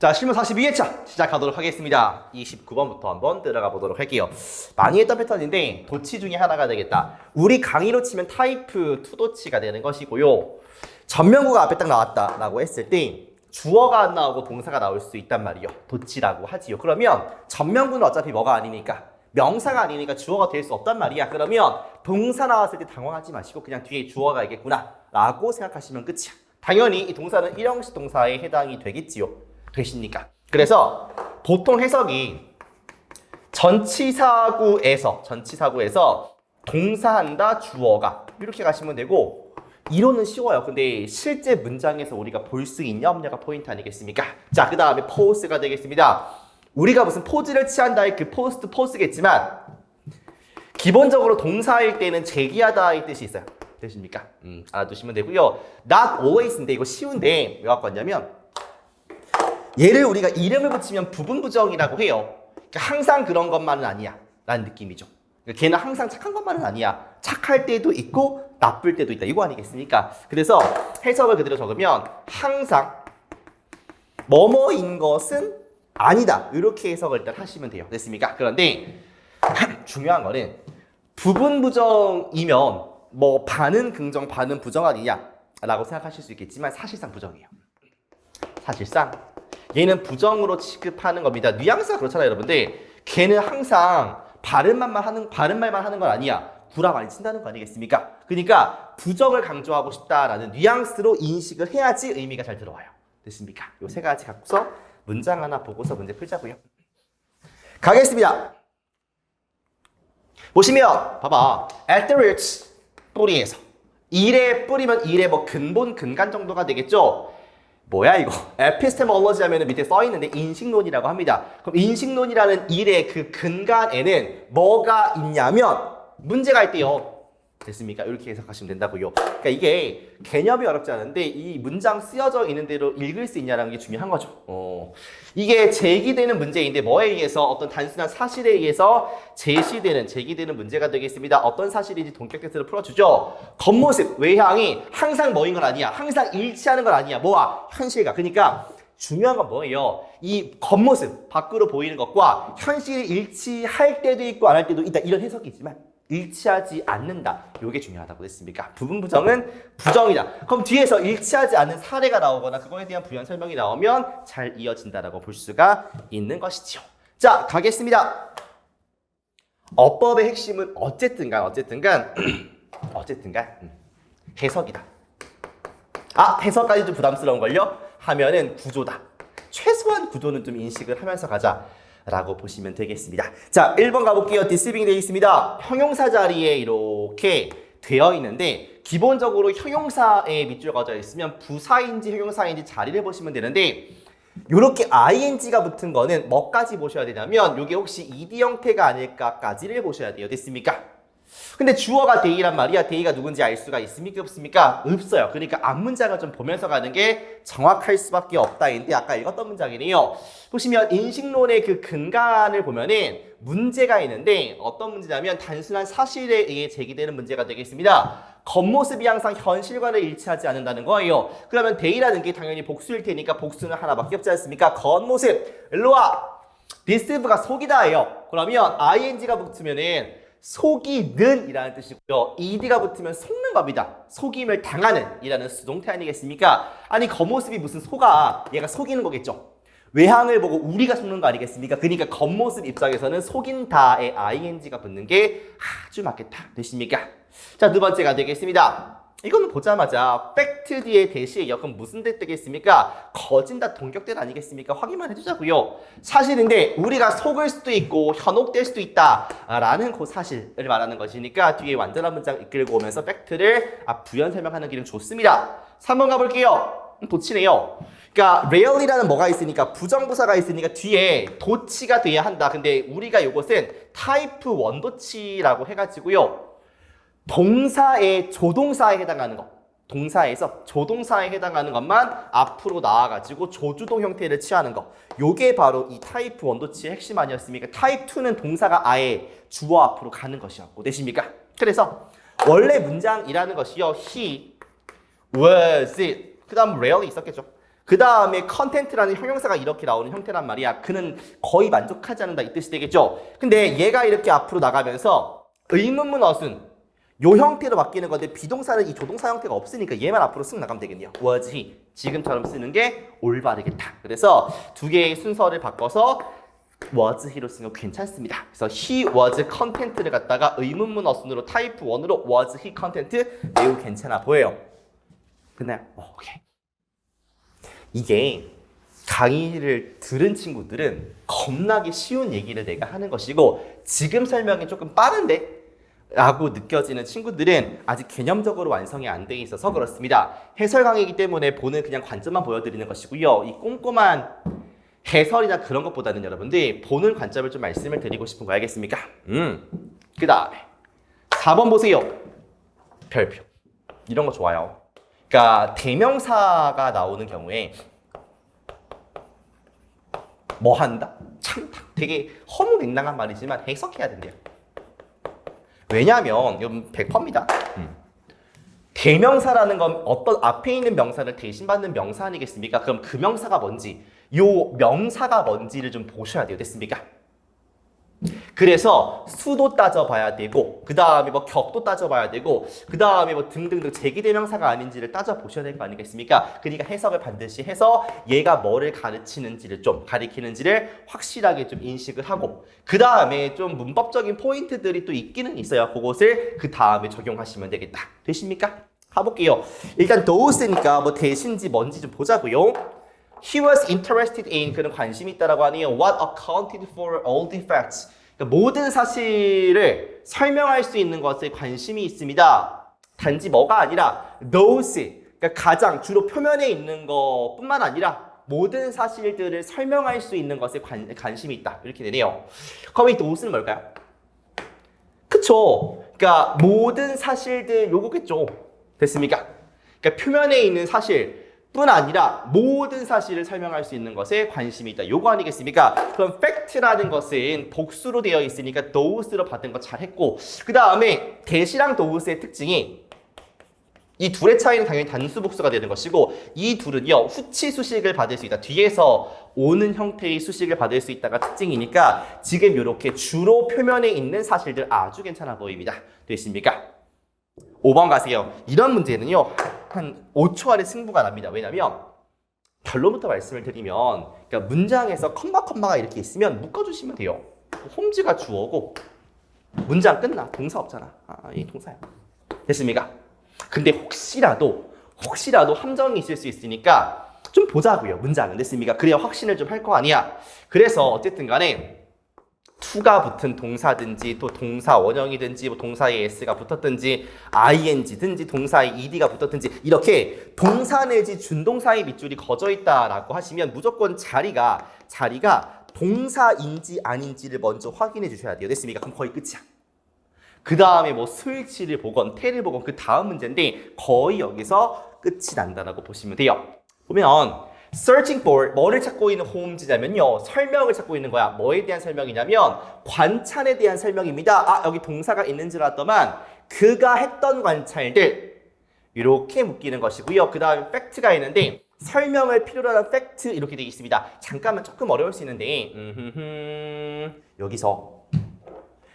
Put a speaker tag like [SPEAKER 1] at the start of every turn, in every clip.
[SPEAKER 1] 자, 실무 42회차 시작하도록 하겠습니다. 29번부터 한번 들어가 보도록 할게요. 많이 했던 패턴인데 도치 중에 하나가 되겠다. 우리 강의로 치면 타이프 2 도치가 되는 것이고요. 전명구가 앞에 딱 나왔다라고 했을 때 주어가 안 나오고 동사가 나올 수 있단 말이요. 도치라고 하지요. 그러면 전명구는 어차피 뭐가 아니니까 명사가 아니니까 주어가 될 수 없단 말이야. 그러면 동사 나왔을 때 당황하지 마시고 그냥 뒤에 주어가 있겠구나 라고 생각하시면 끝이야. 당연히 이 동사는 일형식 동사에 해당이 되겠지요. 되십니까? 그래서 보통 해석이 전치사구에서 동사한다 주어가 이렇게 가시면 되고 이론은 쉬워요. 근데 실제 문장에서 우리가 볼 수 있냐 없냐가 포인트 아니겠습니까? 자, 그 다음에 포스가 되겠습니다. 우리가 무슨 포즈를 취한다의 그 포스겠지만 기본적으로 동사일 때는 제기하다의 뜻이 있어요. 되십니까? 알아두시면 되고요. Not always인데 이거 쉬운데 왜 갖고 왔냐면 얘를 우리가 이름을 붙이면 부분부정이라고 해요. 그러니까 항상 그런 것만은 아니야 라는 느낌이죠. 그러니까 걔는 항상 착한 것만은 아니야. 착할 때도 있고 나쁠 때도 있다. 이거 아니겠습니까? 그래서 해석을 그대로 적으면 항상 뭐뭐인 것은 아니다. 이렇게 해석을 일단 하시면 돼요. 됐습니까? 그런데 중요한 거는 부분부정이면 뭐 반은 긍정 반은 부정 아니냐 라고 생각하실 수 있겠지만 사실상 부정이에요. 사실상 얘는 부정으로 취급하는 겁니다. 뉘앙스가 그렇잖아요, 여러분들. 걔는 항상 바른 말만 하는 건 아니야. 구라 많이 친다는 거 아니겠습니까? 그러니까 부정을 강조하고 싶다라는 뉘앙스로 인식을 해야지 의미가 잘 들어와요. 됐습니까? 요 세 가지 갖고서 문장 하나 보고서 문제 풀자고요. 가겠습니다. 보시면 봐봐. at the roots 뿌리에서 일의 뿌리면 일의 뭐 근본 근간 정도가 되겠죠. 뭐야 이거? 에피스테몰로지 하면 밑에 써있는데 인식론이라고 합니다. 그럼 인식론이라는 일의 그 근간에는 뭐가 있냐면 문제가 있대요. 됐습니까? 이렇게 해석하시면 된다고요. 그러니까 이게 개념이 어렵지 않은데 이 문장 쓰여져 있는 대로 읽을 수 있냐는 게 중요한 거죠. 이게 제기되는 문제인데 뭐에 의해서 어떤 단순한 사실에 의해서 제기되는 문제가 되겠습니다. 어떤 사실인지 동격 테스트를 풀어주죠. 겉모습, 외향이 항상 뭐인 건 아니야. 항상 일치하는 건 아니야. 뭐와? 현실과. 그러니까 중요한 건 뭐예요? 이 겉모습, 밖으로 보이는 것과 현실이 일치할 때도 있고 안 할 때도 있다. 이런 해석이지만 일치하지 않는다. 이게 중요하다고 했습니까? 부분 부정은 부정이다. 그럼 뒤에서 일치하지 않는 사례가 나오거나 그거에 대한 부연 설명이 나오면 잘 이어진다라고 볼 수가 있는 것이죠. 자, 가겠습니다. 어법의 핵심은 어쨌든간 해석이다. 아, 해석까지 좀 부담스러운걸요? 하면은 구조다. 최소한 구조는 좀 인식을 하면서 가자. 라고 보시면 되겠습니다. 자, 1번 가볼게요. 디스빙 되어 있습니다. 형용사 자리에 이렇게 되어 있는데 기본적으로 형용사에 밑줄 그어져 있으면 부사인지 형용사인지 자리를 보시면 되는데 이렇게 ing가 붙은 거는 뭐까지 보셔야 되냐면 이게 혹시 ed 형태가 아닐까까지를 보셔야 돼요. 됐습니까? 근데 주어가 데이란 말이야. 데이가 누군지 알 수가 있습니까? 없습니까? 없어요. 그러니까 앞문장을 좀 보면서 가는 게 정확할 수밖에 없다인데 아까 읽었던 문장이네요. 보시면 인식론의 그 근간을 보면은 문제가 있는데 어떤 문제냐면 단순한 사실에 의해 제기되는 문제가 되겠습니다. 겉모습이 항상 현실과는 일치하지 않는다는 거예요. 그러면 데이라는 게 당연히 복수일 테니까 복수는 하나밖에 없지 않습니까? 겉모습. 일로 와. deceive가 속이다예요. 그러면 ing가 붙으면은 속이는 이라는 뜻이고요. ed가 붙으면 속는 겁니다. 속임을 당하는 이라는 수동태 아니겠습니까? 아니 겉모습이 무슨 속아. 얘가 속이는 거겠죠. 외향을 보고 우리가 속는 거 아니겠습니까? 그러니까 겉모습 입장에서는 속인다에 ing가 붙는 게 아주 맞겠다. 되십니까? 자, 두 번째가 되겠습니다. 이거는 보자마자 팩트 뒤에 대시의 역은 무슨 대 되겠습니까? 거진다 동격대 아니겠습니까? 확인만 해주자고요. 사실인데 우리가 속을 수도 있고 현혹될 수도 있다 라는 그 사실을 말하는 것이니까 뒤에 완전한 문장 이끌고 오면서 팩트를 부연 설명하는 길은 좋습니다. 3번 가볼게요. 도치네요. 그러니까 really라는 뭐가 있으니까 부정부사가 있으니까 뒤에 도치가 돼야 한다. 근데 우리가 이것은 타이프 1 도치라고 해가지고요. 동사의 조동사에 해당하는 것, 동사에서 조동사에 해당하는 것만 앞으로 나와가지고 조주동 형태를 취하는 것, 요게 바로 이 타이프 1 도치의 핵심 아니었습니까? 타입 2는 동사가 아예 주어 앞으로 가는 것이었고, 되십니까? 그래서 원래 문장이라는 것이요, he was it, 그 다음 rarely 있었겠죠. 그 다음에 컨텐트라는 형용사가 이렇게 나오는 형태란 말이야. 그는 거의 만족하지 않는다 이 뜻이 되겠죠. 근데 얘가 이렇게 앞으로 나가면서 의문문 어순 요 형태로 바뀌는 건데 비동사는 이 조동사 형태가 없으니까 얘만 앞으로 쓱 나가면 되겠네요. was he 지금처럼 쓰는 게 올바르겠다. 그래서 두 개의 순서를 바꿔서 was he로 쓰는 거 괜찮습니다. 그래서 he was content를 갖다가 의문문 어순으로 타입 1으로 was he content 매우 괜찮아 보여요. 끝나요? 오케이. 이게 강의를 들은 친구들은 겁나게 쉬운 얘기를 내가 하는 것이고 지금 설명이 조금 빠른데? 라고 느껴지는 친구들은 아직 개념적으로 완성이 안 돼 있어서 그렇습니다. 해설 강의이기 때문에 보는 그냥 관점만 보여드리는 것이고요. 이 꼼꼼한 해설이나 그런 것보다는 여러분들 보는 관점을 좀 말씀을 드리고 싶은 거 알겠습니까? 그 다음에 4번 보세요. 별표. 이런 거 좋아요. 그러니까 대명사가 나오는 경우에 뭐 한다? 참 되게 허무맹랑한 말이지만 해석해야 된대요. 왜냐하면 이건 100%입니다. 대명사라는 건 어떤 앞에 있는 명사를 대신받는 명사 아니겠습니까? 그럼 그 명사가 뭔지, 요 명사가 뭔지를 좀 보셔야 돼요. 됐습니까? 그래서 수도 따져봐야 되고 그 다음에 뭐 격도 따져봐야 되고 그 다음에 뭐 등등등 제기대명사가 아닌지를 따져보셔야 될 거 아니겠습니까? 그러니까 해석을 반드시 해서 얘가 뭐를 가르치는지를 좀 가리키는지를 확실하게 좀 인식을 하고 그 다음에 좀 문법적인 포인트들이 또 있기는 있어요. 그것을 그 다음에 적용하시면 되겠다. 되십니까? 가볼게요. 일단 thoughs니까 뭐 대신지 뭔지 좀 보자고요. He was interested in 그는 관심이 있다라고 하네요. What accounted for all the facts. 그러니까 모든 사실을 설명할 수 있는 것에 관심이 있습니다. 단지 뭐가 아니라 those. 그러니까 가장 주로 표면에 있는 것뿐만 아니라 모든 사실들을 설명할 수 있는 것에 관심이 있다. 이렇게 되네요. 그럼 이 those는 뭘까요? 그쵸? 그러니까 모든 사실들 요거겠죠. 됐습니까? 그러니까 표면에 있는 사실 뿐 아니라 모든 사실을 설명할 수 있는 것에 관심이 있다. 요거 아니겠습니까? 그럼 fact라는 것은 복수로 되어 있으니까 those로 받은 거 잘했고 그 다음에 대시랑 those의 특징이 이 둘의 차이는 당연히 단수 복수가 되는 것이고 이 둘은요 후치 수식을 받을 수 있다. 뒤에서 오는 형태의 수식을 받을 수 있다가 특징이니까 지금 이렇게 주로 표면에 있는 사실들 아주 괜찮아 보입니다. 되십니까? 5번 가세요. 이런 문제는요 한 5초 안에 승부가 납니다. 왜냐면 결론부터 말씀을 드리면 그러니까 문장에서 컴마가 이렇게 있으면 묶어주시면 돼요. 홈즈가 주어고 문장 끝나. 동사 없잖아. 이 동사야. 됐습니까? 근데 혹시라도 함정이 있을 수 있으니까 좀 보자고요. 문장은 됐습니까? 그래야 확신을 좀 할 거 아니야. 그래서 어쨌든 간에 to가 붙은 동사든지 또 동사 원형이든지 뭐 동사에 s가 붙었든지 ing든지 동사에 ed가 붙었든지 이렇게 동사 내지 준동사의 밑줄이 거져 있다라고 하시면 무조건 자리가 동사인지 아닌지를 먼저 확인해 주셔야 돼요. 됐습니까? 그럼 거의 끝이야. 그 다음에 뭐 스위치를 보건 태를 보건 그 다음 문제인데 거의 여기서 끝이 난다라고 보시면 돼요. 보면 searching for 뭐를 찾고 있는 홈즈냐면요 설명을 찾고 있는 거야. 뭐에 대한 설명이냐면 관찰에 대한 설명입니다. 여기 동사가 있는 줄 알았더만 그가 했던 관찰들 이렇게 묶이는 것이고요. 그 다음에 팩트가 있는데 설명을 필요로 하는 팩트 이렇게 되어 있습니다. 잠깐만 조금 어려울 수 있는데 여기서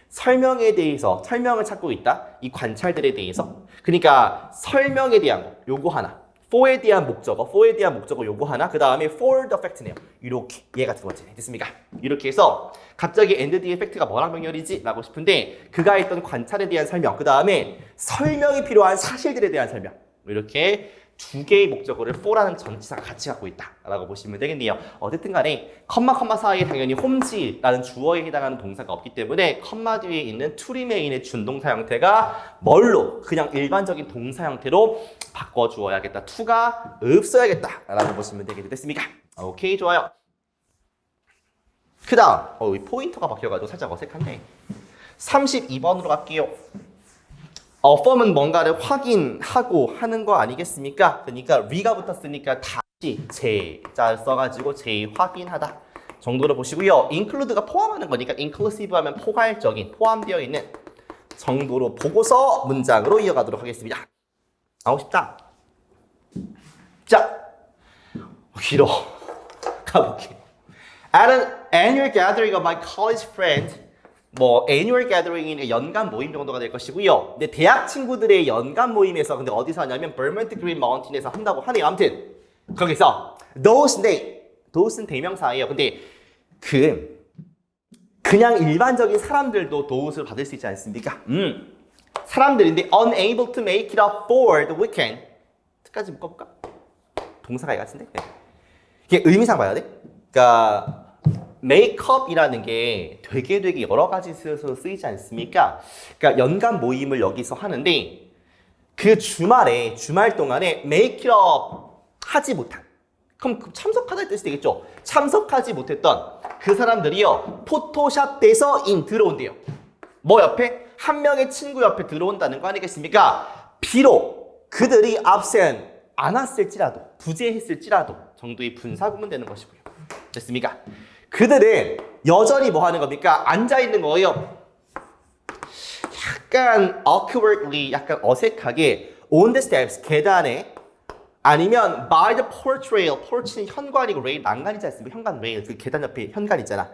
[SPEAKER 1] 설명에 대해서 설명을 찾고 있다. 이 관찰들에 대해서 그러니까 설명에 대한 거 요거 하나 for에 대한 목적어 요거 하나 그 다음에 for the fact네요. 이렇게 얘가 두 번째네. 됐습니까? 이렇게 해서 갑자기 and 뒤에 팩트가 뭐랑 병렬이지? 라고 싶은데 그가 했던 관찰에 대한 설명 그 다음에 설명이 필요한 사실들에 대한 설명 이렇게 두 개의 목적어를 for라는 전치사가 같이 갖고 있다라고 보시면 되겠네요. 어쨌든 간에 컴마 사이에 당연히 홈즈라는 주어에 해당하는 동사가 없기 때문에 컴마 뒤에 있는 to remain의 준동사 형태가 뭘로? 그냥 일반적인 동사 형태로 바꿔주어야겠다. to가 없어야겠다라고 보시면 되겠죠. 됐습니까? 오케이, 좋아요. 그 다음 이 포인터가 바뀌어가지고 살짝 어색한데 32번으로 갈게요. affirm은 뭔가를 확인하고 하는 거 아니겠습니까? 그러니까 re가 붙었으니까 다시 재자 써가지고 재확인하다 정도로 보시고요. include가 포함하는 거니까 inclusive 하면 포괄적인 포함되어 있는 정도로 보고서 문장으로 이어가도록 하겠습니다. 쉽다. 자, 길어. 가볼게요. At an annual gathering of my college friends, 뭐 annual gathering이니까 연간 모임 정도가 될 것이고요. 근데 대학 친구들의 연간 모임에서 근데 어디서 하냐면 Vermont Green Mountain에서 한다고 하네요. 아무튼 거기서 those는 대명사예요. 근데 그냥 일반적인 사람들도 those를 받을 수 있지 않습니까? 사람들인데 unable to make it up for the weekend. 끝까지 묶어볼까? 동사가 이 같은데? 네. 이게 의미상 봐야 돼. 그러니까 메이크업이라는 게 되게 여러 가지 쓰여서 쓰이지 않습니까? 그러니까 연간 모임을 여기서 하는데 그 주말 동안에 메이크업 하지 못한, 그럼 참석하다는 뜻이 되겠죠? 참석하지 못했던 그 사람들이요 포토샵 돼서 들어온대요. 뭐 옆에? 한 명의 친구 옆에 들어온다는 거 아니겠습니까? 비록 그들이 absent 안 왔을지라도 부재했을지라도 정도의 분사구문 되는 것이고요. 됐습니까? 그들은 여전히 뭐 하는 겁니까? 앉아 있는 거예요. 약간 awkwardly, 약간 어색하게 on the steps, 계단에 아니면 by the porch rail, porch는 현관이고 rail 난간이지 않습니까? 현관 rail, 그 계단 옆에 현관 있잖아.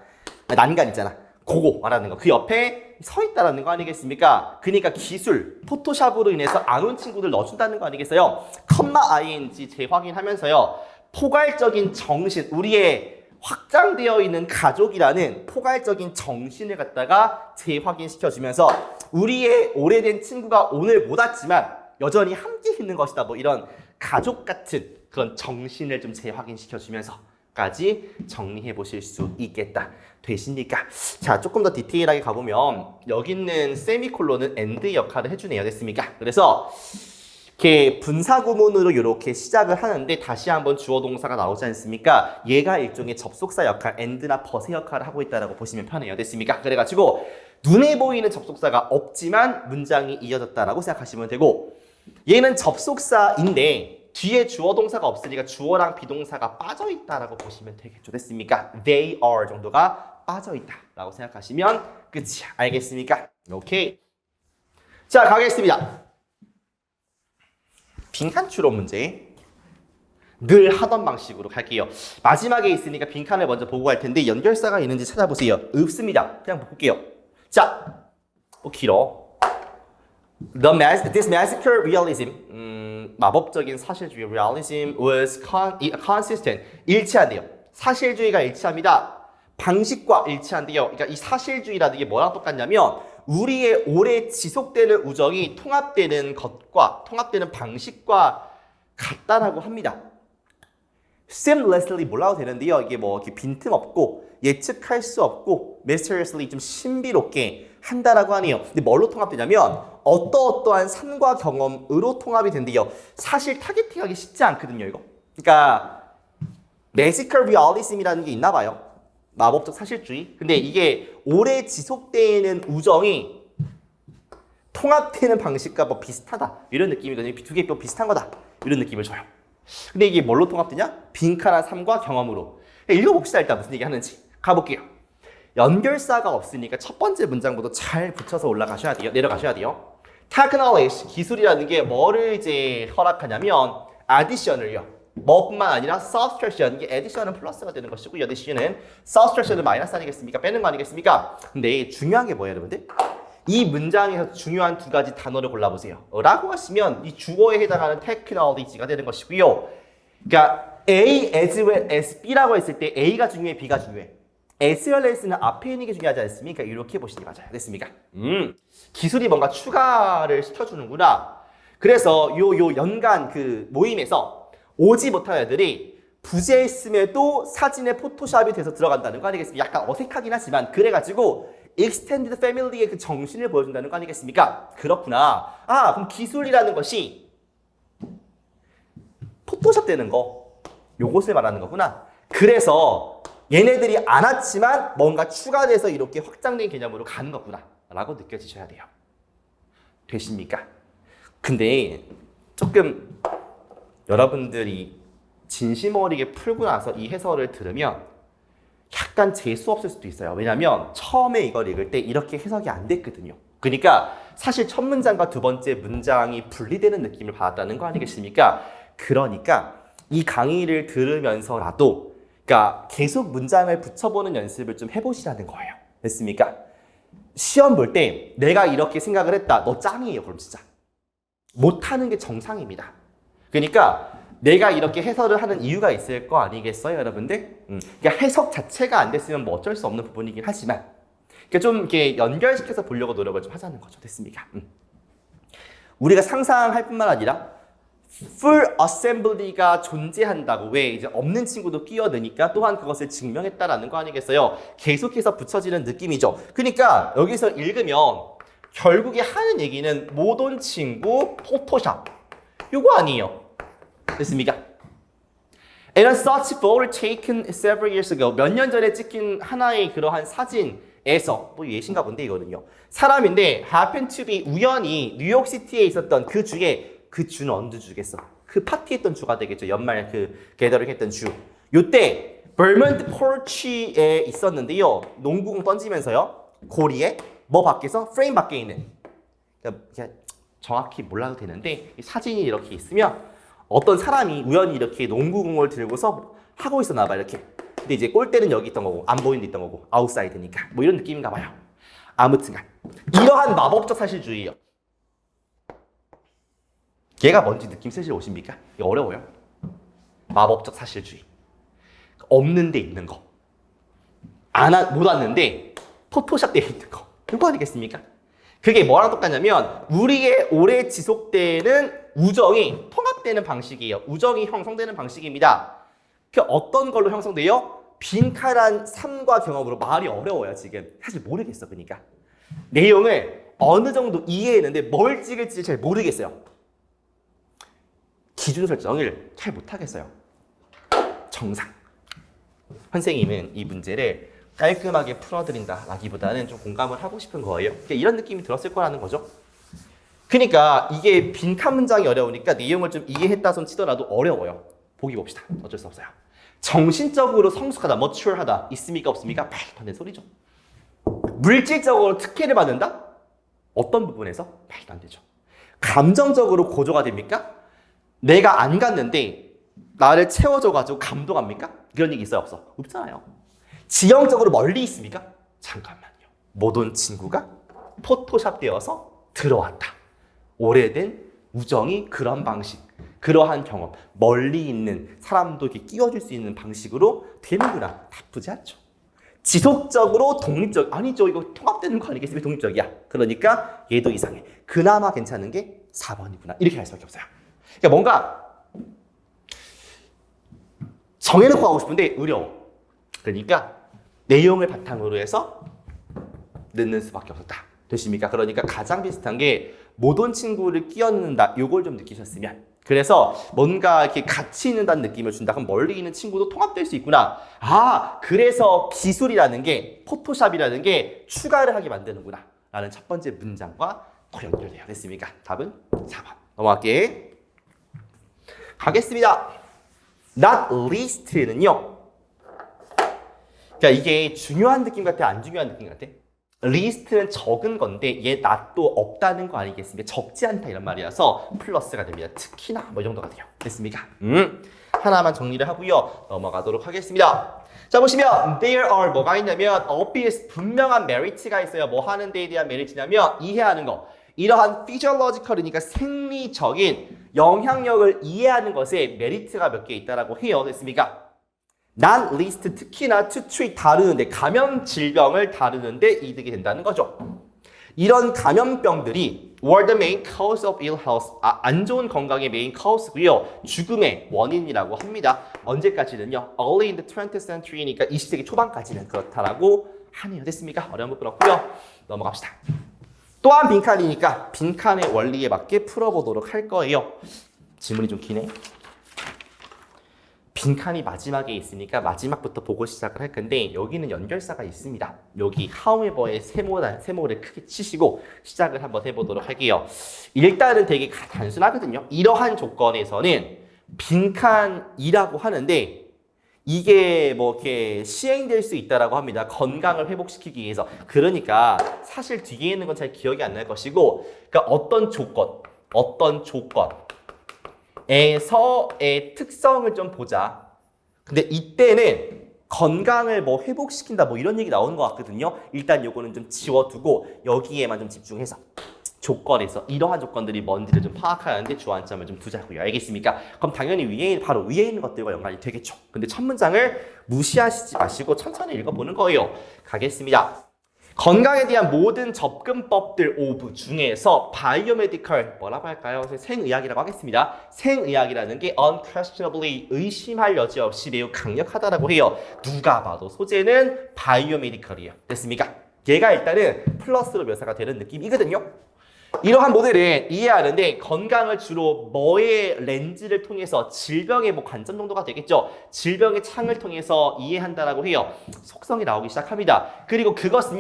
[SPEAKER 1] 난간 있잖아. 그거 말하는 거. 그 옆에 서 있다라는 거 아니겠습니까? 그러니까 기술, 포토샵으로 인해서 안 온 친구들 넣어준다는 거 아니겠어요? 컴마 ing 재확인하면서요. 포괄적인 정신, 우리의 확장되어 있는 가족이라는 포괄적인 정신을 갖다가 재확인시켜주면서 우리의 오래된 친구가 오늘 못 왔지만 여전히 함께 있는 것이다. 뭐 이런 가족 같은 그런 정신을 좀 재확인시켜주면서까지 정리해 보실 수 있겠다. 되십니까? 자, 조금 더 디테일하게 가보면 여기 있는 세미콜론은 and 역할을 해주네요. 됐습니까? 그래서 이렇게 분사구문으로 이렇게 시작을 하는데 다시 한번 주어 동사가 나오지 않습니까? 얘가 일종의 접속사 역할, and나 but의 역할을 하고 있다고 보시면 편해요. 됐습니까? 그래가지고 눈에 보이는 접속사가 없지만 문장이 이어졌다라고 생각하시면 되고, 얘는 접속사인데 뒤에 주어 동사가 없으니까 주어랑 비동사가 빠져있다라고 보시면 되겠죠. 됐습니까? They are 정도가 빠져있다라고 생각하시면 끝이야. 알겠습니까? 오케이. 자, 가겠습니다. 빈칸 추론 문제 늘 하던 방식으로 갈게요. 마지막에 있으니까 빈칸을 먼저 보고 갈 텐데 연결사가 있는지 찾아보세요. 없습니다. 그냥 볼게요. 자, 길어. This magical realism, 마법적인 사실주의 realism was consistent. 일치한대요. 사실주의가 일치합니다. 방식과 일치한대요. 그러니까 이 사실주의라는 게 뭐랑 똑같냐면 우리의 오래 지속되는 우정이 통합되는 것과 통합되는 방식과 같다라고 합니다. seamlessly 몰라도 되는데요. 이게 뭐 이렇게 빈틈없고 예측할 수 없고 mysteriously 좀 신비롭게 한다라고 하네요. 근데 뭘로 통합되냐면 어떠한 삶과 경험으로 통합이 된대요. 사실 타겟팅하기 쉽지 않거든요, 이거. 그러니까 magical realism이라는 게 있나 봐요. 마법적 사실주의. 근데 이게 오래 지속되는 우정이 통합되는 방식과 뭐 비슷하다. 이런 느낌이거든요. 두 개 비슷한 거다. 이런 느낌을 줘요. 근데 이게 뭘로 통합되냐? 빈칸한 삶과 경험으로. 읽어봅시다. 일단 무슨 얘기 하는지. 가볼게요. 연결사가 없으니까 첫 번째 문장부터 잘 붙여서 올라가셔야 돼요. 내려가셔야 돼요. technology, 기술이라는 게 뭐를 이제 허락하냐면 addition을요. 뭐뿐만 아니라 subtraction, 이게 addition은 플러스가 되는 것이고 addition은 subtraction은 마이너스 아니겠습니까? 빼는 거 아니겠습니까? 근데 중요한 게 뭐예요, 여러분들? 이 문장에서 중요한 두 가지 단어를 골라보세요. 라고 하시면 이 주어에 해당하는 technology가 되는 것이고요. 그러니까 A as well as B라고 했을 때 A가 중요해, B가 중요해. as well as는 앞에 있는 게 중요하지 않습니까? 이렇게 보시는 게 맞아요. 됐습니까? 기술이 뭔가 추가를 시켜주는구나. 그래서 요 연간 그 모임에서 오지 못한 애들이 부재했음에도 사진에 포토샵이 돼서 들어간다는 거 아니겠습니까? 약간 어색하긴 하지만 그래가지고 extended family의 그 정신을 보여준다는 거 아니겠습니까? 그렇구나. 아, 그럼 기술이라는 것이 포토샵 되는 거, 요것을 말하는 거구나. 그래서 얘네들이 안 왔지만 뭔가 추가돼서 이렇게 확장된 개념으로 가는 거구나 라고 느껴지셔야 돼요. 되십니까? 근데 조금 여러분들이 진심 어리게 풀고 나서 이 해설을 들으면 약간 재수 없을 수도 있어요. 왜냐면 처음에 이걸 읽을 때 이렇게 해석이 안 됐거든요. 그러니까 사실 첫 문장과 두 번째 문장이 분리되는 느낌을 받았다는 거 아니겠습니까? 그러니까 이 강의를 들으면서라도 그러니까 계속 문장을 붙여보는 연습을 좀 해보시라는 거예요. 됐습니까? 시험 볼 때 내가 이렇게 생각을 했다. 너 짱이에요. 그럼 진짜. 못하는 게 정상입니다. 그러니까 내가 이렇게 해설을 하는 이유가 있을 거 아니겠어요, 여러분들? 그러니까 해석 자체가 안 됐으면 뭐 어쩔 수 없는 부분이긴 하지만 그러니까 좀 이렇게 연결시켜서 보려고 노력을 좀 하자는 거죠. 됐습니까? 우리가 상상할 뿐만 아니라 full assembly가 존재한다고 왜 이제 없는 친구도 끼어드니까 또한 그것을 증명했다라는 거 아니겠어요? 계속해서 붙여지는 느낌이죠. 그러니까 여기서 읽으면 결국에 하는 얘기는 못 온 친구 포토샵 요거 아니에요. 됐습니까? And a such photo taken several years ago 몇 년 전에 찍힌 하나의 그러한 사진에서 뭐 예신가 본데 이거는요. 사람인데 happened to be 우연히 뉴욕시티에 있었던 그 주에 그 주는 어느 주겠어? 그 파티했던 주가 되겠죠. 연말 그 게더링 했던 주. 요때 버먼트 포치에 있었는데요. 농구공 던지면서요. 고리에 뭐 밖에서 프레임 밖에 있는 그러니까 정확히 몰라도 되는데 사진이 이렇게 있으면 어떤 사람이 우연히 이렇게 농구공을 들고서 하고 있었나 봐 이렇게. 근데 이제 골대는 여기 있던 거고 안 보이는 데 있던 거고 아웃사이드니까 뭐 이런 느낌인가 봐요. 아무튼간 이러한 마법적 사실주의예요. 얘가 뭔지 느낌 쓰실 오십니까? 이거 어려워요. 마법적 사실주의. 없는 데 있는 거. 못 왔는데 포토샵 되어 있는 거. 그거 아니겠습니까? 그게 뭐랑 똑같냐면 우리의 오래 지속되는 우정이 통합되는 방식이에요. 우정이 형성되는 방식입니다. 그 어떤 걸로 형성돼요? 빈칸한 삶과 경험으로 말이 어려워요. 지금 사실 모르겠어. 그러니까 내용을 어느 정도 이해했는데 뭘 찍을지 잘 모르겠어요. 기준 설정을 잘 못하겠어요. 정상. 선생님은 이 문제를 깔끔하게 풀어드린다라기보다는 좀 공감을 하고 싶은 거예요. 그러니까 이런 느낌이 들었을 거라는 거죠. 그러니까 이게 빈칸 문장이 어려우니까 내용을 좀 이해했다 손 치더라도 어려워요. 보기 봅시다. 어쩔 수 없어요. 정신적으로 성숙하다, mature하다 있습니까 없습니까? 말도 안 되는 소리죠. 물질적으로 특혜를 받는다? 어떤 부분에서? 말도 안 되죠. 감정적으로 고조가 됩니까? 내가 안 갔는데 나를 채워줘가지고 감동합니까? 이런 얘기 있어요? 없어? 없잖아요. 지형적으로 멀리 있습니까? 잠깐만요. 못 온 친구가 포토샵 되어서 들어왔다. 오래된 우정이 그런 방식, 그러한 경험, 멀리 있는 사람도 이렇게 끼워줄 수 있는 방식으로 되는구나. 나쁘지 않죠. 지속적으로 독립적, 아니죠. 이거 통합되는 거 아니겠습니까? 독립적이야. 그러니까 얘도 이상해. 그나마 괜찮은 게 4번이구나. 이렇게 할 수밖에 없어요. 그러니까 뭔가 정해놓고 하고 싶은데 어려워. 그러니까 내용을 바탕으로 해서 넣는 수밖에 없었다. 되십니까? 그러니까 가장 비슷한 게 못 온 친구를 끼얹는다. 요걸 좀 느끼셨으면. 그래서 뭔가 이렇게 같이 있는다는 느낌을 준다. 그럼 멀리 있는 친구도 통합될 수 있구나. 아, 그래서 기술이라는 게, 포토샵이라는 게 추가를 하게 만드는구나. 라는 첫 번째 문장과 더 연결돼요. 됐습니까? 답은 4번. 넘어갈게. 가겠습니다. Not least는요. 그러니까 이게 중요한 느낌 같아, 안 중요한 느낌 같아? least는 적은 건데 얘 not도 없다는 거 아니겠습니까? 적지 않다 이런 말이라서 플러스가 됩니다. 특히나 뭐 이 정도가 돼요. 됐습니까? 하나만 정리를 하고요. 넘어가도록 하겠습니다. 자, 보시면 there are 뭐가 있냐면 obvious 분명한 merit가 있어요. 뭐 하는 데에 대한 merit냐면 이해하는 거. 이러한 physiological이니까 생리적인 영향력을 이해하는 것에 메리트가 몇 개 있다라고 해요. 됐습니까? not least 특히나 to treat 다루는데 감염 질병을 다루는데 이득이 된다는 거죠. 이런 감염병들이 were the main cause of ill health 안 좋은 건강의 메인 cause고요. 죽음의 원인이라고 합니다. 언제까지는요? Early in the 20th century니까 20세기 초반까지는 그렇다라고 하네요. 됐습니까? 어려운 부분 없고요. 넘어갑시다. 또한 빈칸이니까 빈칸의 원리에 맞게 풀어보도록 할 거예요. 질문이 좀 기네. 빈칸이 마지막에 있으니까 마지막부터 보고 시작을 할 건데 여기는 연결사가 있습니다. 여기 however의 세모를 크게 치시고 시작을 한번 해보도록 할게요. 일단은 되게 단순하거든요. 이러한 조건에서는 빈칸이라고 하는데 이게 뭐 이렇게 시행될 수 있다라고 합니다. 건강을 회복시키기 위해서. 그러니까 사실 뒤에 있는 건 잘 기억이 안 날 것이고, 그러니까 어떤 조건 에서의 특성을 좀 보자. 근데 이때는 건강을 뭐 회복시킨다 뭐 이런 얘기 나오는 것 같거든요. 일단 요거는 좀 지워두고 여기에만 좀 집중해서 조건에서 이러한 조건들이 뭔지를 좀 파악하는데 주안점을 좀 두자고요. 알겠습니까? 그럼 당연히 바로 위에 있는 것들과 연관이 되겠죠. 근데 첫 문장을 무시하시지 마시고 천천히 읽어보는 거예요. 가겠습니다. 건강에 대한 모든 접근법들 오브 중에서 바이오메디컬 뭐라고 할까요? 생의학이라고 하겠습니다. 생의학이라는 게 unquestionably 의심할 여지 없이 매우 강력하다라고 해요. 누가 봐도 소재는 바이오메디컬이에요. 됐습니까? 얘가 일단은 플러스로 묘사가 되는 느낌이거든요. 이러한 모델은 이해하는데 건강을 주로 뭐의 렌즈를 통해서 질병의 뭐 관점 정도가 되겠죠. 질병의 창을 통해서 이해한다라고 해요. 속성이 나오기 시작합니다. 그리고 그것은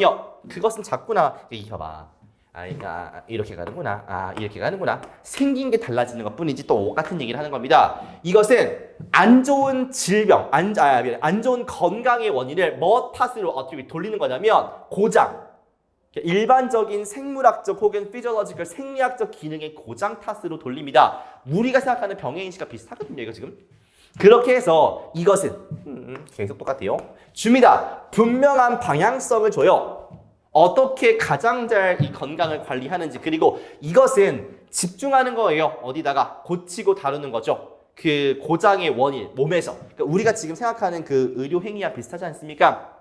[SPEAKER 1] 작구나. 이거 봐. 이렇게 가는구나. 이렇게 가는구나. 생긴 게 달라지는 것 뿐이지 또 같은 얘기를 하는 겁니다. 이것은 안 좋은 질병, 안 좋은 건강의 원인을 뭐 탓으로 어떻게 돌리는 거냐면 고장. 일반적인 생물학적 혹은 피지올로지컬 생리학적 기능의 고장 탓으로 돌립니다. 우리가 생각하는 병의 인식과 비슷하거든요. 이거 지금. 그렇게 해서 이것은 계속 똑같아요. 줍니다. 분명한 방향성을 줘요. 어떻게 가장 잘 이 건강을 관리하는지. 그리고 이것은 집중하는 거예요. 어디다가 고치고 다루는 거죠. 그 고장의 원인, 몸에서. 그러니까 우리가 지금 생각하는 그 의료 행위와 비슷하지 않습니까?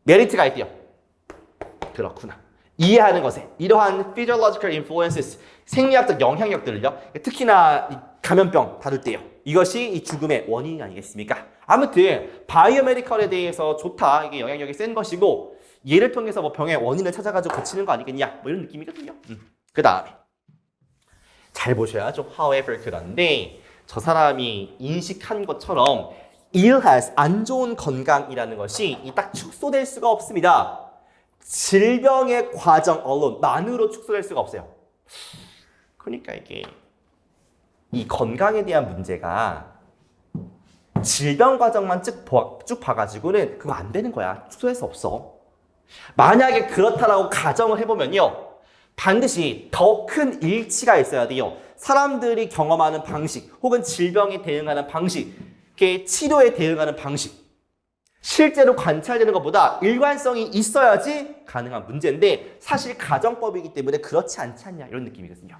[SPEAKER 1] 메리트가 있대요. 그렇구나. 이해하는 것에 이러한 physiological influences, 생리학적 영향력들을요. 특히나 이 감염병 다룰 때요. 이것이 이 죽음의 원인이 아니겠습니까? 아무튼 바이오메디컬에 대해서 좋다. 이게 영향력이 센 것이고 얘를 통해서 뭐 병의 원인을 찾아가지고 고치는 거 아니겠냐? 뭐 이런 느낌이거든요. 그 다음에 잘 보셔야죠. However, 그런데 저 사람이 인식한 것처럼 illness, 안 좋은 건강이라는 것이 딱 축소될 수가 없습니다. 질병의 과정 alone,만으로 축소될 수가 없어요. 그러니까 이게 이 건강에 대한 문제가 질병 과정만 쭉 봐가지고는 그거 안 되는 거야. 축소할 수 없어. 만약에 그렇다라고 가정을 해보면요. 반드시 더 큰 일치가 있어야 돼요. 사람들이 경험하는 방식 혹은 질병에 대응하는 방식, 치료에 대응하는 방식. 실제로 관찰되는 것보다 일관성이 있어야지 가능한 문제인데 사실 가정법이기 때문에 그렇지 않지 않냐 이런 느낌이거든요.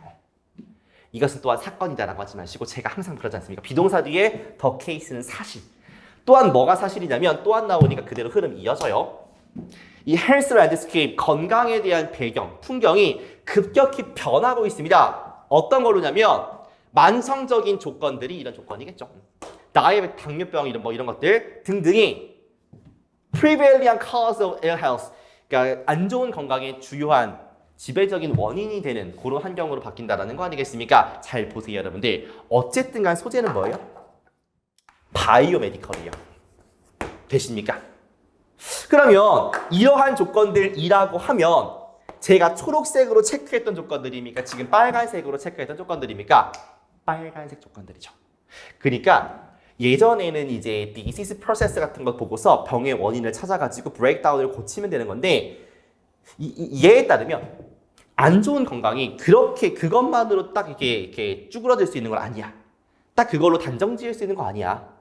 [SPEAKER 1] 이것은 또한 사건이다라고 하지 마시고 제가 항상 그러지 않습니까? 비동사 뒤에 더 케이스는 사실. 또한 뭐가 사실이냐면 또한 나오니까 그대로 흐름이 이어져요. 이 헬스 랜드스케이프, 건강에 대한 배경, 풍경이 급격히 변하고 있습니다. 어떤 걸로냐면 만성적인 조건들이 이런 조건이겠죠. 다이어베틱, 당뇨병 이런 것들 등등이 prevalent cause of ill health, 그러니까 안 좋은 건강의 주요한 지배적인 원인이 되는 그런 환경으로 바뀐다라는 거 아니겠습니까? 잘 보세요, 여러분들. 어쨌든 간 소재는 뭐예요? 바이오메디컬이에요. 되십니까? 그러면 이러한 조건들이라고 하면 제가 초록색으로 체크했던 조건들입니까? 지금 빨간색으로 체크했던 조건들입니까? 빨간색 조건들이죠. 그러니까 예전에는 이제 disease process 같은 거 보고서 병의 원인을 찾아가지고 브레이크다운을 고치면 되는 건데 얘에 따르면 안 좋은 건강이 그렇게 그것만으로 딱 이렇게 쭈그러들 수 있는 건 아니야. 딱 그걸로 단정 지을 수 있는 거 아니야.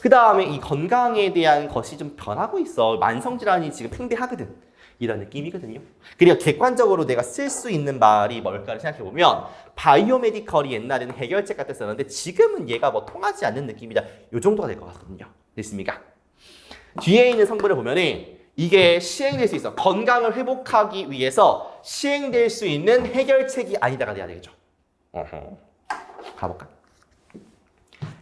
[SPEAKER 1] 그 다음에 이 건강에 대한 것이 좀 변하고 있어. 만성질환이 지금 팽배하거든. 이런 느낌이거든요. 그리고 객관적으로 내가 쓸 수 있는 말이 뭘까를 생각해보면 바이오메디컬이 옛날에는 해결책 같아 썼는데 지금은 얘가 뭐 통하지 않는 느낌이다. 요 정도가 될 것 같거든요. 됐습니까? 뒤에 있는 성분을 보면은 이게 시행될 수 있어. 건강을 회복하기 위해서 시행될 수 있는 해결책이 아니다가 돼야 되겠죠. 가볼까?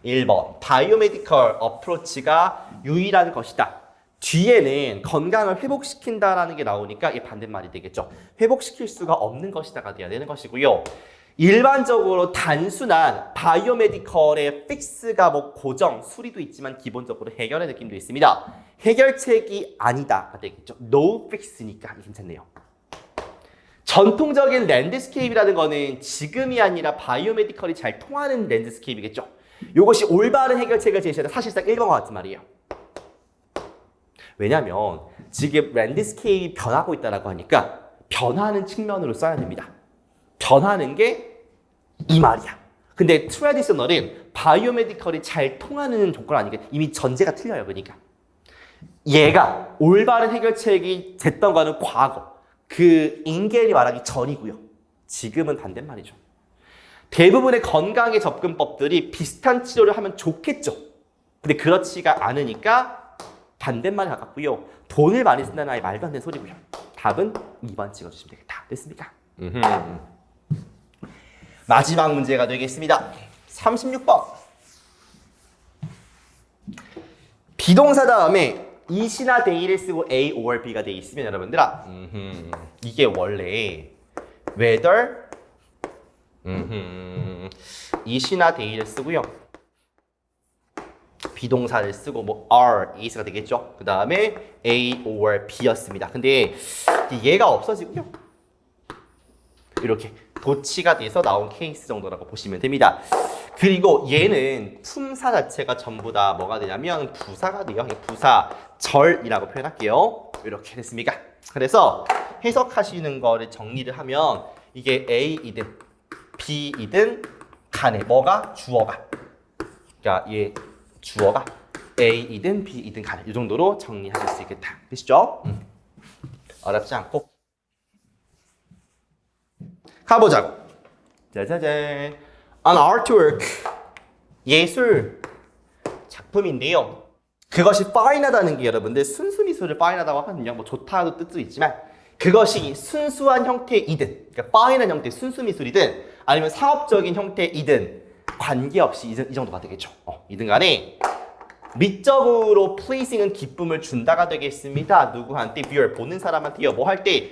[SPEAKER 1] 1번 바이오메디컬 어프로치가 유일한 것이다. 뒤에는 건강을 회복시킨다라는 게 나오니까 이게 반대말이 되겠죠. 회복시킬 수가 없는 것이다가 돼야 되는 것이고요. 일반적으로 단순한 바이오메디컬의 픽스가 뭐 고정, 수리도 있지만 기본적으로 해결의 느낌도 있습니다. 해결책이 아니다가 되겠죠. No fix니까 괜찮네요. 전통적인 랜드스케이프라는 거는 지금이 아니라 바이오메디컬이 잘 통하는 랜드스케이프겠죠. 이것이 올바른 해결책을 제시하는 사실상 1번과 같은 말이에요. 왜냐하면 지금 랜드스케이프이 변하고 있다고 하니까 변하는 측면으로 써야 됩니다. 변하는 게 이 말이야. 근데 트래디셔널은 바이오메디컬이 잘 통하는 조건 아니니까 이미 전제가 틀려요. 그러니까 얘가 올바른 해결책이 됐던 거는 과거, 그 인겔이 말하기 전이고요. 지금은 반대말이죠. 대부분의 건강의 접근법들이 비슷한 치료를 하면 좋겠죠. 근데 그렇지가 않으니까 반대말에 가깝고요. 돈을 많이 쓴다는 아예 말도 안 되는 소리고요. 답은 2번 찍어주시면 되겠다. 됐습니까? 마지막 문제가 되겠습니다. 36번. 비동사 다음에 is나 they를 쓰고 A or B가 돼 있으면 여러분들아, 이게 원래 whether is나 they를 쓰고요. 비동사를 쓰고 뭐 are, is가 되겠죠. 그 다음에 A or B였습니다. 근데 얘가 없어지고요. 이렇게 도치가 돼서 나온 케이스 정도라고 보시면 됩니다. 그리고 얘는 품사 자체가 전부 다 뭐가 되냐면 부사가 돼요. 부사절이라고 표현할게요. 이렇게 됐습니까? 그래서 해석하시는 거를 정리를 하면 이게 A이든 B이든 간에 뭐가? 주어가. 그러니까 얘 주어가 A이든 B이든 간에 이 정도로 정리하실 수 있겠다. 되시죠? 어렵지 않고. 가보자고. 짜자잔. An artwork. 예술 작품인데요. 그것이 fine하다는 게 여러분들 순수 미술을 fine하다고 하거든요. 뭐 좋다도 뜻도 있지만 그것이 순수한 형태이든, 그러니까 fine한 형태 순수 미술이든 아니면 상업적인 형태이든 관계없이 이 정도가 되겠죠. 이든 간에 미적으로 pleasing은 기쁨을 준다가 되겠습니다. 누구한테? viewer 보는 사람한테요. 뭐 할 때?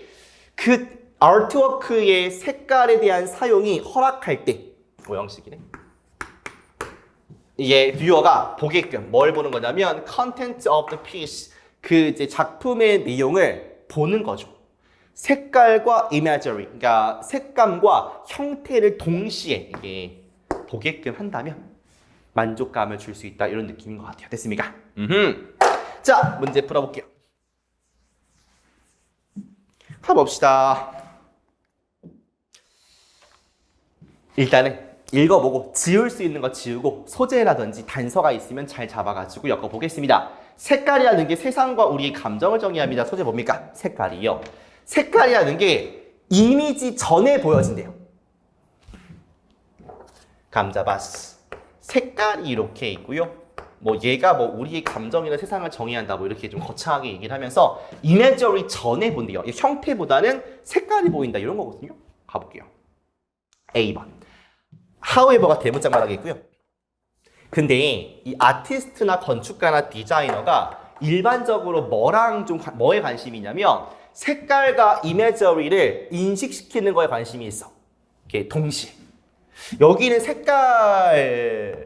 [SPEAKER 1] 그 아트워크의 색깔에 대한 사용이 허락할 때 모형식이네. 이게 뷰어가 보게끔 뭘 보는 거냐면 content of the piece, 그 이제 작품의 내용을 보는 거죠. 색깔과 imagery, 그러니까 색감과 형태를 동시에 이게 보게끔 한다면 만족감을 줄 수 있다, 이런 느낌인 것 같아요. 됐습니까? 자, 문제 풀어볼게요. 가봅시다. 일단은 읽어보고 지울 수 있는 거 지우고 소재라든지 단서가 있으면 잘 잡아가지고 엮어보겠습니다. 색깔이라는 게 세상과 우리의 감정을 정의합니다. 소재 뭡니까? 색깔이요. 색깔이라는 게 이미지 전에 보여진대요. 감자바스. 색깔이 이렇게 있고요. 뭐 얘가 뭐 우리의 감정이나 세상을 정의한다, 뭐 이렇게 좀 거창하게 얘기를 하면서 이미저리 전에 본대요. 형태보다는 색깔이 보인다, 이런 거거든요. 가볼게요. A번. however가 대문짝 말하겠고요. 근데 이 아티스트나 건축가나 디자이너가 일반적으로 뭐에 관심이 있냐면 색깔과 이미저리를 인식시키는 거에 관심이 있어. 이게 동시에. 여기는 색깔이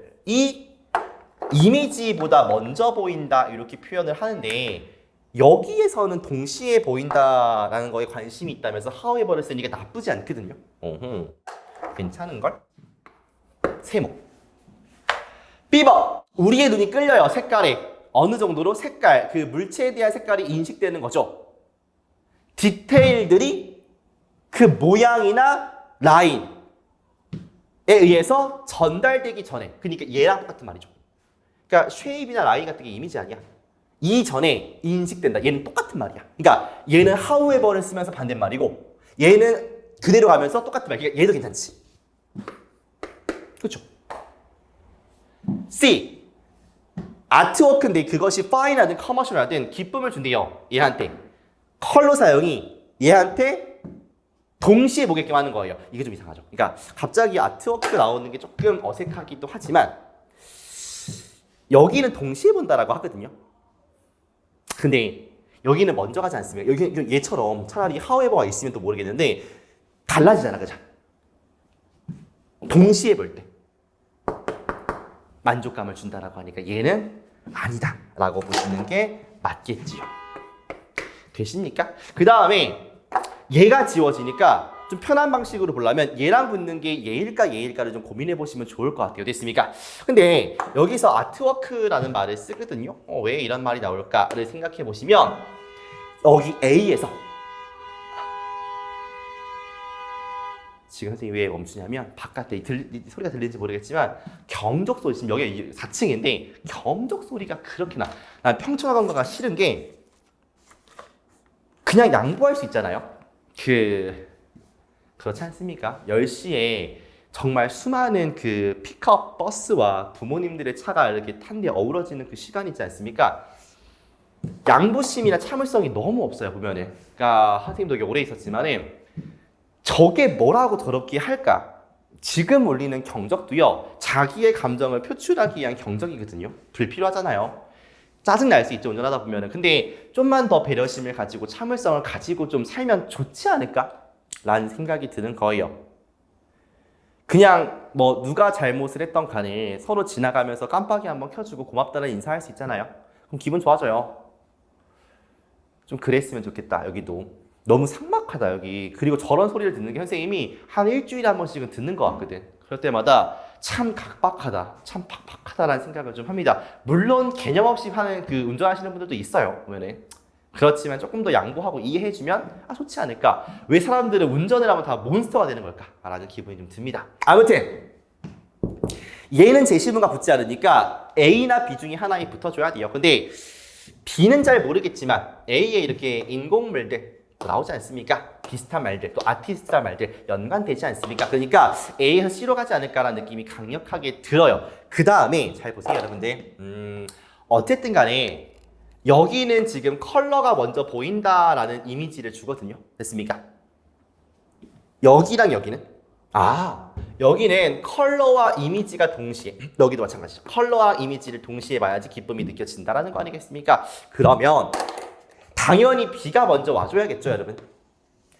[SPEAKER 1] 이미지보다 먼저 보인다, 이렇게 표현을 하는데 여기에서는 동시에 보인다라는 거에 관심이 있다면서 however를 쓰니까 나쁘지 않거든요. 괜찮은걸? 세모. B번. 우리의 눈이 끌려요. 색깔에. 어느 정도로 색깔, 그 물체에 대한 색깔이 인식되는 거죠. 디테일들이 그 모양이나 라인에 의해서 전달되기 전에, 그러니까 얘랑 똑같은 말이죠. 그러니까 쉐입이나 라인 같은 게 이미지 아니야. 이전에 인식된다. 얘는 똑같은 말이야. 그러니까 얘는 however를 쓰면서 반대말이고 얘는 그대로 가면서 똑같은 말. 그러니까 얘도 괜찮지. 그렇죠? C. 아트워크인데 그것이 파인하든 커머셜하든 기쁨을 준대요. 얘한테. 컬러 사용이 얘한테 동시에 보게끔 하는 거예요. 이게 좀 이상하죠. 그러니까 갑자기 아트워크 나오는 게 조금 어색하기도 하지만 여기는 동시에 본다라고 하거든요. 근데 여기는 먼저 가지 않습니까? 여기 얘처럼 차라리 however가 있으면 또 모르겠는데 달라지잖아, 그죠? 동시에 볼 때 만족감을 준다라고 하니까 얘는 아니다라고 보시는 게 맞겠지요. 되십니까? 그 다음에 얘가 지워지니까 좀 편한 방식으로 보려면 얘랑 붙는 게 얘일까를 좀 고민해 보시면 좋을 것 같아요. 됐습니까? 근데 여기서 아트워크라는 말을 쓰거든요. 왜 이런 말이 나올까를 생각해 보시면 여기 A에서 지금 선생님이 왜 멈추냐면 바깥에 소리가 들리는지 모르겠지만 경적 소리, 지금 여기 4층인데 경적 소리가 그렇게 나. 난 평촌학원가가 싫은 게 그냥 양보할 수 있잖아요. 그렇지 않습니까? 10시에 정말 수많은 그 픽업 버스와 부모님들의 차가 이렇게 탄데 어우러지는 그 시간 있지 않습니까? 양보심이나 참을성이 너무 없어요, 보면은. 그러니까 선생님도 여기 오래 있었지만은 저게 뭐라고 더럽게 할까? 지금 울리는 경적도요, 자기의 감정을 표출하기 위한 경적이거든요. 불필요하잖아요. 짜증 날 수 있죠, 운전하다 보면은. 근데 좀만 더 배려심을 가지고 참을성을 가지고 좀 살면 좋지 않을까? 라는 생각이 드는 거예요. 그냥 뭐 누가 잘못을 했던 간에 서로 지나가면서 깜빡이 한번 켜주고 고맙다는 인사할 수 있잖아요. 그럼 기분 좋아져요. 좀 그랬으면 좋겠다, 여기도. 너무 삭막하다, 여기. 그리고 저런 소리를 듣는 게 선생님이 한 일주일에 한 번씩은 듣는 것 같거든. 그럴 때마다 참 각박하다, 참 팍팍하다라는 생각을 좀 합니다. 물론 개념 없이 하는 그 운전하시는 분들도 있어요, 보면은. 그렇지만 조금 더 양보하고 이해해주면 좋지 않을까? 왜 사람들은 운전을 하면 다 몬스터가 되는 걸까? 라는 기분이 좀 듭니다. 아무튼 얘는 제시문과 붙지 않으니까 A나 B 중에 하나에 붙어줘야 돼요. 근데 B는 잘 모르겠지만 A에 이렇게 인공물들 나오지 않습니까? 비슷한 말들, 또 아티스트한 말들 연관되지 않습니까? 그러니까 A에서 C로 가지 않을까라는 느낌이 강력하게 들어요. 그 다음에 잘 보세요, 여러분들. 어쨌든 간에 여기는 지금 컬러가 먼저 보인다라는 이미지를 주거든요. 됐습니까? 여기랑 여기는? 여기는 컬러와 이미지가 동시에, 여기도 마찬가지죠. 컬러와 이미지를 동시에 봐야지 기쁨이 느껴진다라는 거 아니겠습니까? 그러면 당연히 B가 먼저 와줘야겠죠, 여러분?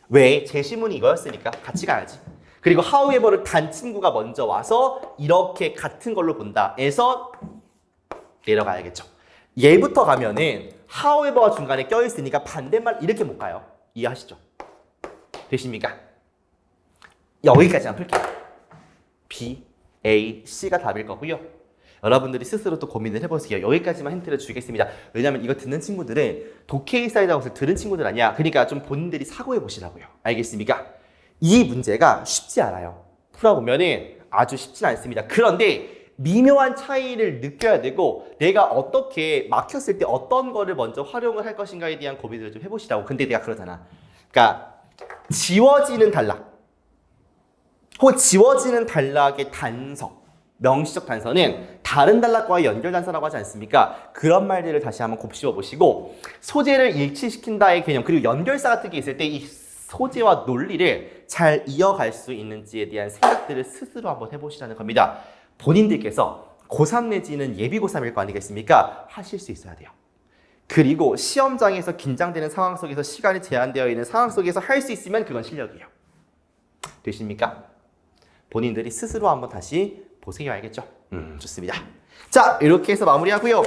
[SPEAKER 1] 왜? 제시문이 이거였으니까 같이 가야지. 그리고 however를 단 친구가 먼저 와서 이렇게 같은 걸로 본다 에서 내려가야겠죠. 얘부터 가면은 however가 중간에 껴있으니까 반대말 이렇게 못 가요. 이해하시죠? 되십니까? 여기까지만 풀게요. B, A, C가 답일 거고요. 여러분들이 스스로 또 고민을 해보세요. 여기까지만 힌트를 주겠습니다. 왜냐면 이거 듣는 친구들은 독해의 사이다 것을 들은 친구들 아니야. 그러니까 좀 본인들이 사고해 보시라고요. 알겠습니까? 이 문제가 쉽지 않아요. 풀어보면은 아주 쉽진 않습니다. 그런데 미묘한 차이를 느껴야 되고 내가 어떻게 막혔을 때 어떤 거를 먼저 활용을 할 것인가에 대한 고민을 좀 해보시라고. 근데 내가 그러잖아. 그러니까 지워지는 단락 혹은 지워지는 단락의 단서, 명시적 단서는 다른 단락과의 연결 단서라고 하지 않습니까? 그런 말들을 다시 한번 곱씹어 보시고 소재를 일치시킨다의 개념 그리고 연결사 같은 게 있을 때 이 소재와 논리를 잘 이어갈 수 있는지에 대한 생각들을 스스로 한번 해보시라는 겁니다. 본인들께서 고3 내지는 예비 고3일 거 아니겠습니까? 하실 수 있어야 돼요. 그리고 시험장에서 긴장되는 상황 속에서 시간이 제한되어 있는 상황 속에서 할 수 있으면 그건 실력이에요. 되십니까? 본인들이 스스로 한번 다시 보세요. 알겠죠? 좋습니다. 자, 이렇게 해서 마무리하고요.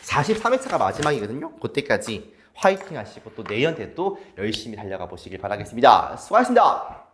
[SPEAKER 1] 43회차가 마지막이거든요. 그때까지 화이팅 하시고 또 내년에 또 열심히 달려가 보시길 바라겠습니다. 수고하셨습니다.